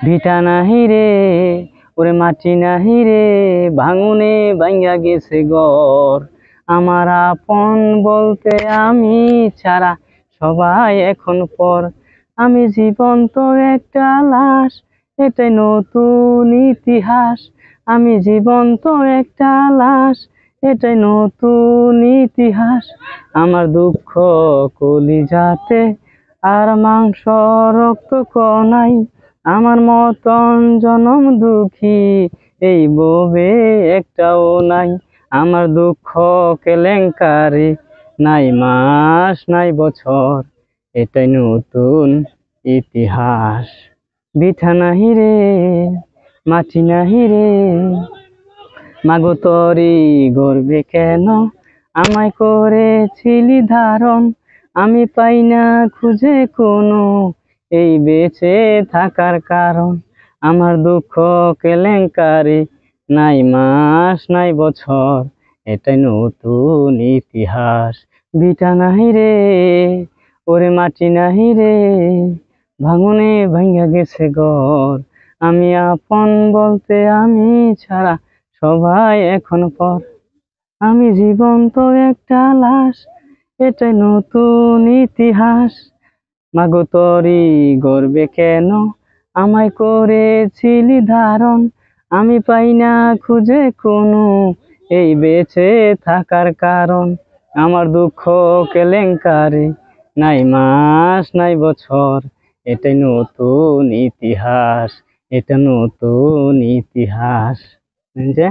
ভিটা নাহি রে ওরে মাটি নাহি রে, ভাঙনে ভাঙ্গা গেছে ঘর। আমার আপন বলতে আমি ছাড়া সবাই এখন পর। আমি জীবন্ত একটা লাশ, এটাই নতুন ইতিহাস। আমি জীবন্ত একটা লাশ, এটাই নতুন ইতিহাস। আমার দুঃখ কলিজাতে আর মাংস রক্ত কনাই, আমার মতন জনম দুঃখী এই ববে একটাও নাই। আমার দুঃখ কেলেঙ্কারি, নাই মাস নাই বছর, এটাই নতুন ইতিহাস। বিঠা নাহি রে মাটি নাহি রে, মাগো তরি গর্বে কেন আমায় করেছিলি ধারণ। আমি পাই না খুঁজে কোনো এই বেঁচে থাকার কারণ। আমার দুঃখ কেলেঙ্কারি, নাই মাস নাই বছর, এটাই নতুন ইতিহাস। ভিটা নাহি রে ওরে মাটি নাহি রে, ভাঙনে ভাঙ্গা গেছে ঘর। আমি আপন বলতে আমি ছাড়া সবাই এখন পর। আমি জীবন্ত একটা লাশ, এটাই নতুন ইতিহাস। মাগো তরি গর্বে কেন আমায় করেছিলি ধারণ। আমি পাই না খুঁজে কোনো এই বেঁচে থাকার কারণ। আমার দুঃখ কেলেঙ্কারি, নাই মাস নাই বছর, এটাই নতুন ইতিহাস। এটা নতুন ইতিহাস। যে